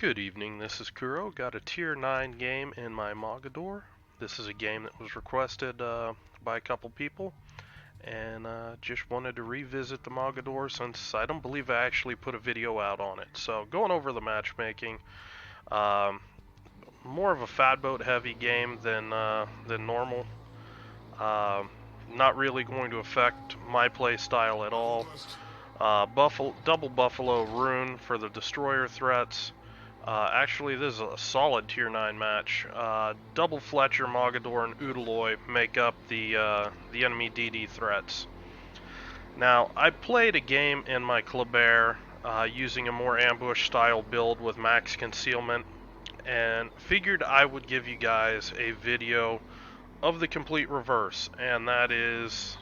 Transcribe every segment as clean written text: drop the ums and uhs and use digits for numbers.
Good evening, this is Kuro. Got a tier 9 game in my Mogador. This is a game that was requested by a couple people, and just wanted to revisit the Mogador since I don't believe I actually put a video out on it. So going over the matchmaking, um, more of a fat boat heavy game than normal. Not really going to affect my play style at all. Double Buffalo Rune for the destroyer threats. Actually, this is a solid tier 9 match. Double Fletcher, Mogador, and Udaloy make up the enemy DD threats. Now, I played a game in my Kleber using a more ambush style build with max concealment, and figured I would give you guys a video of the complete reverse, and that is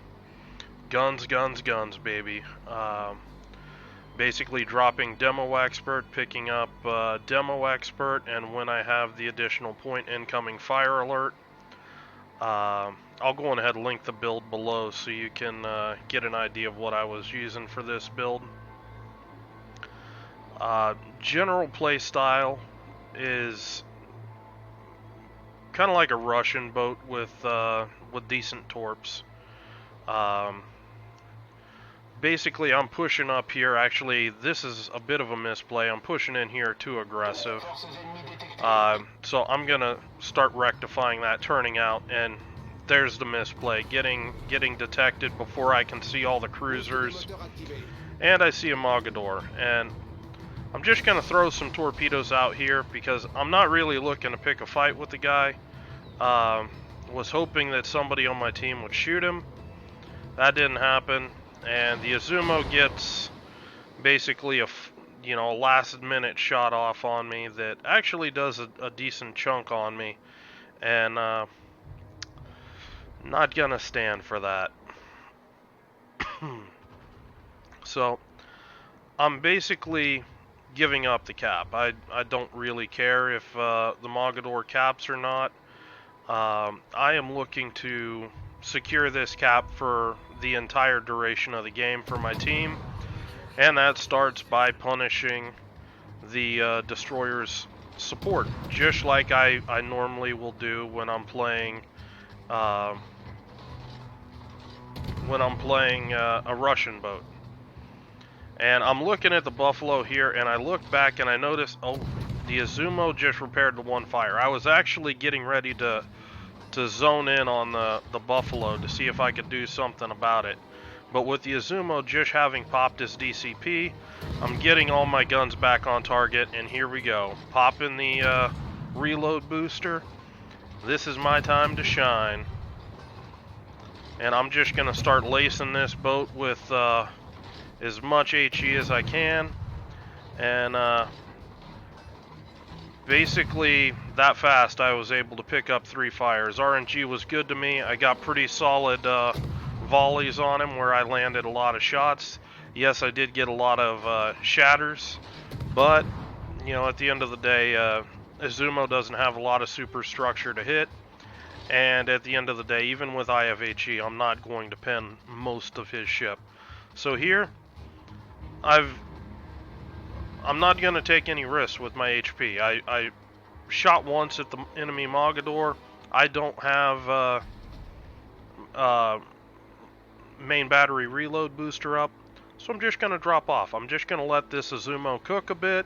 guns, guns, guns, baby. Basically dropping Demo Expert, picking up Demo Expert, and when I have the additional point incoming fire alert, I'll go ahead and link the build below so you can get an idea of what I was using for this build. General play style is kind of like a Russian boat with decent torps. Basically, I'm pushing up here. Actually, this is a bit of a misplay. I'm pushing in here too aggressive. So I'm going to start rectifying that, turning out, and there's the misplay. Getting detected before I can see all the cruisers. And I see a Mogador. And I'm just going to throw some torpedoes out here because I'm not really looking to pick a fight with the guy. Was hoping that somebody on my team would shoot him. That didn't happen. And the Izumo gets basically a last minute shot off on me that actually does a decent chunk on me, and not gonna stand for that. So I'm basically giving up the cap. I don't really care if the Mogador caps or not. I am looking to secure this cap for the entire duration of the game for my team, and that starts by punishing the destroyer's support, just like I normally will do when I'm playing a Russian boat. And I'm looking at the Buffalo here, and I look back and I notice, oh, the Izumo just repaired the one fire. I was actually getting ready to zone in on the Buffalo to see if I could do something about it. But with the Izumo just having popped his DCP, I'm getting all my guns back on target, and here we go. Popping the reload booster. This is my time to shine. And I'm just going to start lacing this boat with as much HE as I can. And basically, that fast I was able to pick up 3 fires. RNG was good to me. I got pretty solid volleys on him where I landed a lot of shots. Yes, I did get a lot of shatters, but at the end of the day, Izumo doesn't have a lot of superstructure to hit, and at the end of the day, even with IFHE, I'm not going to pin most of his ship. So here, I'm not going to take any risks with my HP. I shot once at the enemy Mogador. I don't have main battery reload booster up, so I'm just going to drop off. I'm just going to let this Izumo cook a bit,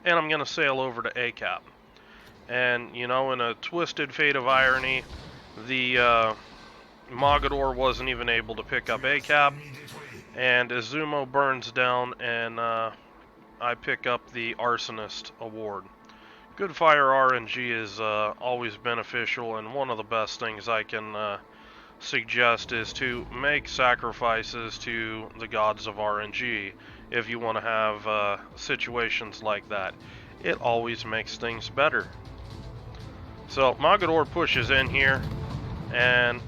and I'm going to sail over to A-cap. And, in a twisted fate of irony, the Mogador wasn't even able to pick up A-cap, and Izumo burns down, and I pick up the Arsonist award. Good fire RNG is always beneficial, and one of the best things I can suggest is to make sacrifices to the gods of RNG if you want to have situations like that. It always makes things better. So Mogador pushes in here, and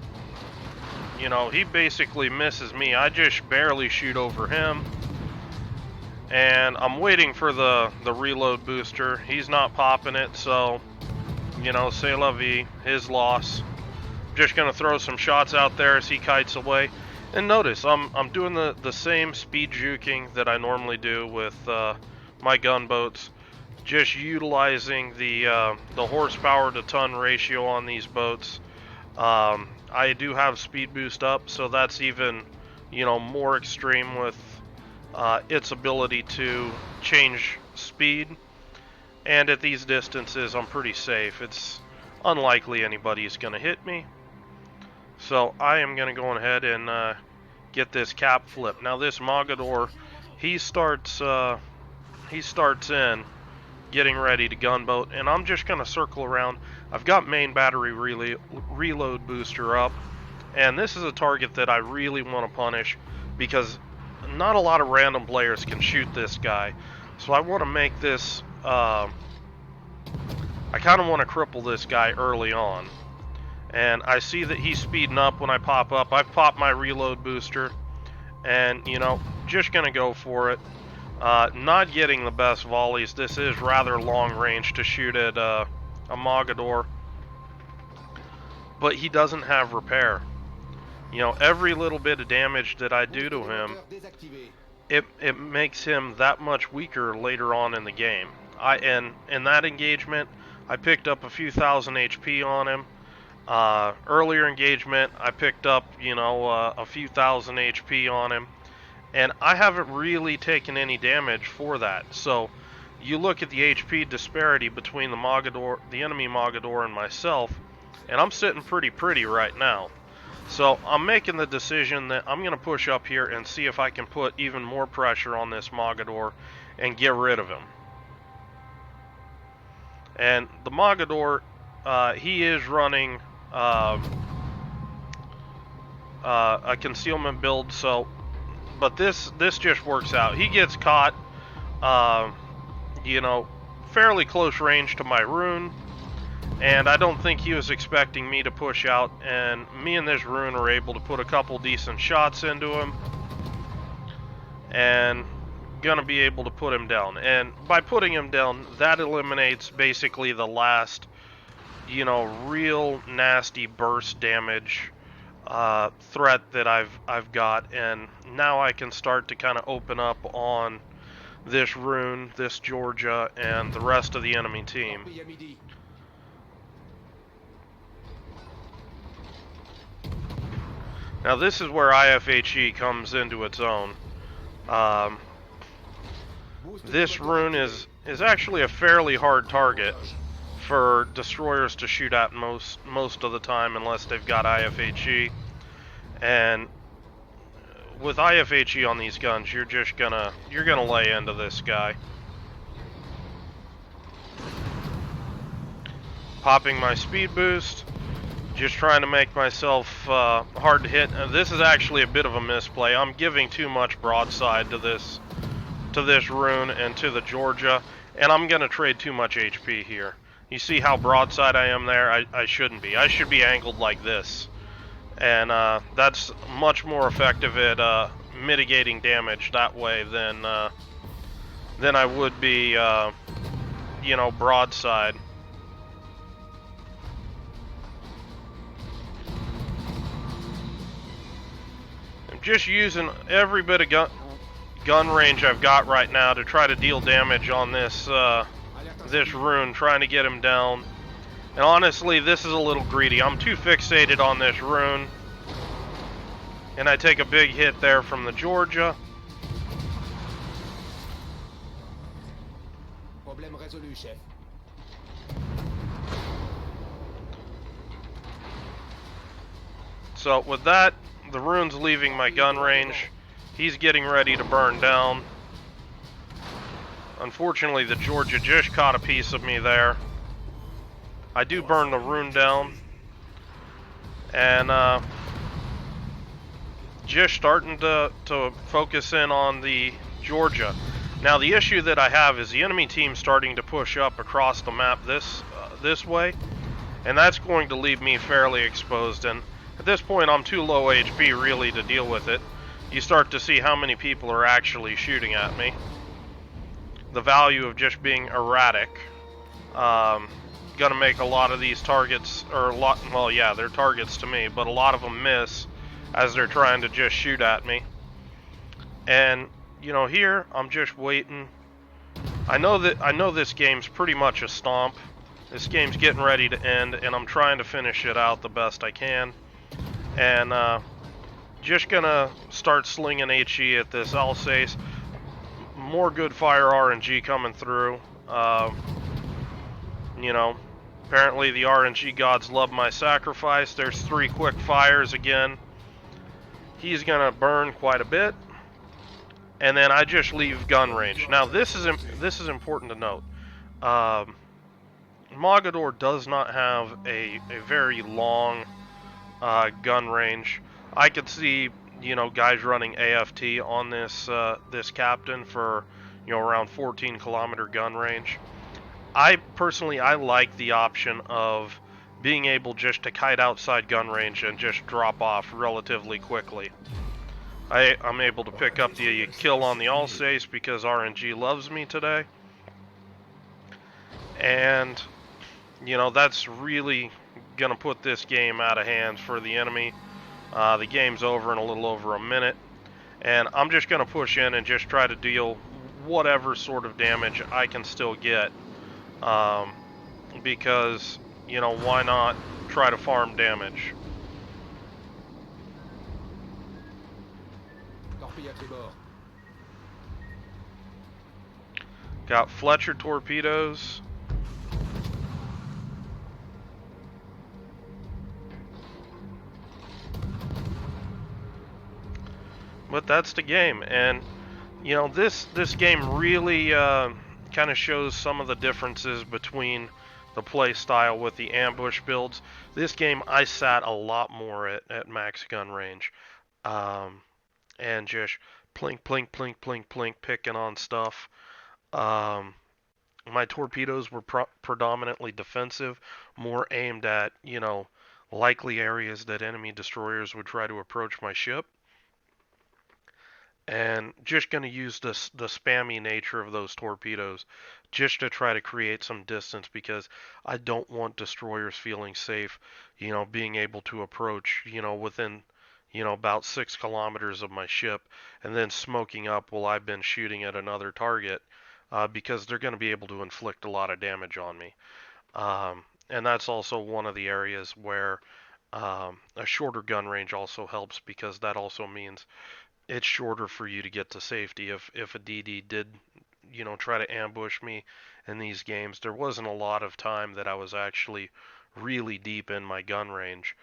he basically misses me. I just barely shoot over him, and I'm waiting for the reload booster. He's not popping it, so c'est la vie, his loss. Just gonna throw some shots out there as he kites away. And notice I'm doing the same speed juking that I normally do with my gunboats. just utilizing the horsepower to ton ratio on these boats. I do have speed boost up, so that's even, more extreme with its ability to change speed. And at these distances, I'm pretty safe. It's unlikely anybody's going to hit me. So I am going to go ahead and get this cap flip. Now this Mogador, he starts in getting ready to gunboat, and I'm just going to circle around. I've got main battery reload booster up, and this is a target that I really want to punish because not a lot of random players can shoot this guy. So I want to make this, I kind of want to cripple this guy early on. And I see that he's speeding up when I pop up. I've popped my reload booster, and, just going to go for it. Not getting the best volleys. This is rather long range to shoot at a Mogador, but he doesn't have repair. Every little bit of damage that I do to him, it makes him that much weaker later on in the game. And in that engagement, I picked up a few thousand HP on him. Earlier engagement, I picked up, a few thousand HP on him. And I haven't really taken any damage for that. So you look at the HP disparity between the enemy Mogador and myself, and I'm sitting pretty right now. So I'm making the decision that I'm going to push up here and see if I can put even more pressure on this Mogador and get rid of him. And the Mogador, he is running a concealment build, so... But this just works out. He gets caught, fairly close range to my rune, and I don't think he was expecting me to push out, and me and this rune are able to put a couple decent shots into him, and gonna be able to put him down. And by putting him down, that eliminates basically the last, real nasty burst damage threat that I've got, and now I can start to kind of open up on this rune, this Georgia, and the rest of the enemy team. Now this is where IFHE comes into its own. This rune is actually a fairly hard target for destroyers to shoot at most of the time, unless they've got IFHE. And with IFHE on these guns, you're gonna lay into this guy. Popping my speed boost, just trying to make myself hard to hit. This is actually a bit of a misplay. I'm giving too much broadside to this rune and to the Georgia, and I'm gonna trade too much HP here. You see how broadside I am there? I shouldn't be. I should be angled like this. And that's much more effective at mitigating damage that way than I would be, broadside. I'm just using every bit of gun range I've got right now to try to deal damage on this rune, trying to get him down. And honestly, this is a little greedy. I'm too fixated on this rune. And I take a big hit there from the Georgia. Problème résolu, chef. So with that, the rune's leaving my gun range. He's getting ready to burn down. Unfortunately, the Georgia just caught a piece of me there. I do burn the rune down, and just starting to focus in on the Georgia. Now the issue that I have is the enemy team starting to push up across the map this way, and that's going to leave me fairly exposed. And at this point, I'm too low HP really to deal with it. You start to see how many people are actually shooting at me. The value of just being erratic. Gonna make a lot of these targets, they're targets to me, but a lot of them miss as they're trying to just shoot at me. And here I'm just waiting. I know this game's pretty much a stomp. This game's getting ready to end, and I'm trying to finish it out the best I can. And just gonna start slinging HE at this Alsace. More good fire RNG coming through. You know, apparently the RNG gods love my sacrifice. There's 3 quick fires again. He's gonna burn quite a bit, and then I just leave gun range. Now this is important to note. Mogador does not have a very long gun range. I could see, you know, guys running AFT on this captain for, you know, around 14-kilometer gun range. I personally like the option of being able just to kite outside gun range and just drop off relatively quickly. I'm able to pick up the kill on the Alsace because RNG loves me today. And, you know, that's really going to put this game out of hands for the enemy. The game's over in a little over a minute. And I'm just going to push in and just try to deal whatever sort of damage I can still get. Because, you know, why not try to farm damage? Got Fletcher torpedoes. But that's the game, and you know, this game really kind of shows some of the differences between the play style with the ambush builds. This game I sat a lot more at max gun range, and just plink plink plink plink plink picking on stuff. My torpedoes were predominantly defensive, more aimed at, you know, likely areas that enemy destroyers would try to approach my ship. And just going to use the spammy nature of those torpedoes just to try to create some distance, because I don't want destroyers feeling safe, you know, being able to approach, you know, within, you know, about 6 kilometers of my ship and then smoking up while I've been shooting at another target, because they're going to be able to inflict a lot of damage on me. And that's also one of the areas where a shorter gun range also helps, because that also means it's shorter for you to get to safety. If a DD did, you know, try to ambush me in these games, there wasn't a lot of time that I was actually really deep in my gun range.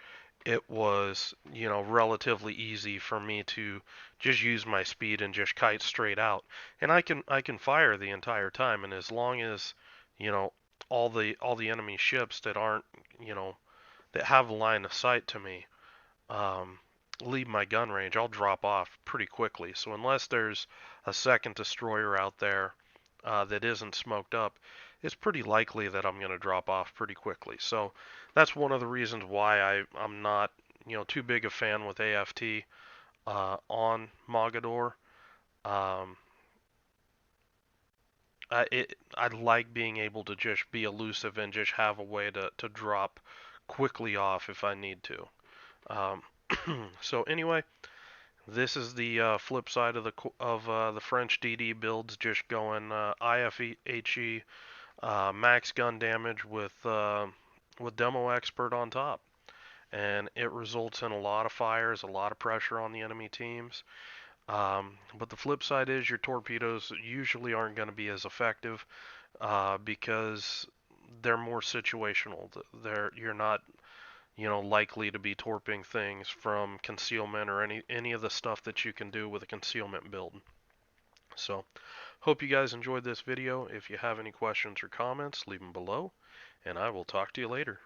It was, you know, relatively easy for me to just use my speed and just kite straight out. And I can fire the entire time, and as long as, you know, all the enemy ships that aren't, you know, that have line of sight to me, um, leave my gun range, I'll drop off pretty quickly. So unless there's a second destroyer out there that isn't smoked up, it's pretty likely that I'm going to drop off pretty quickly. So that's one of the reasons why I'm not, you know, too big a fan with AFT on Mogador. Um, I like being able to just be elusive and just have a way to drop quickly off if I need to. Um, so anyway, this is the flip side of the French DD builds, just going IFHE max gun damage with Demo Expert on top, and it results in a lot of fires, a lot of pressure on the enemy teams. But the flip side is your torpedoes usually aren't going to be as effective because they're more situational. You're not, you know, likely to be torping things from concealment or any of the stuff that you can do with a concealment build. So, hope you guys enjoyed this video. If you have any questions or comments, leave them below, and I will talk to you later.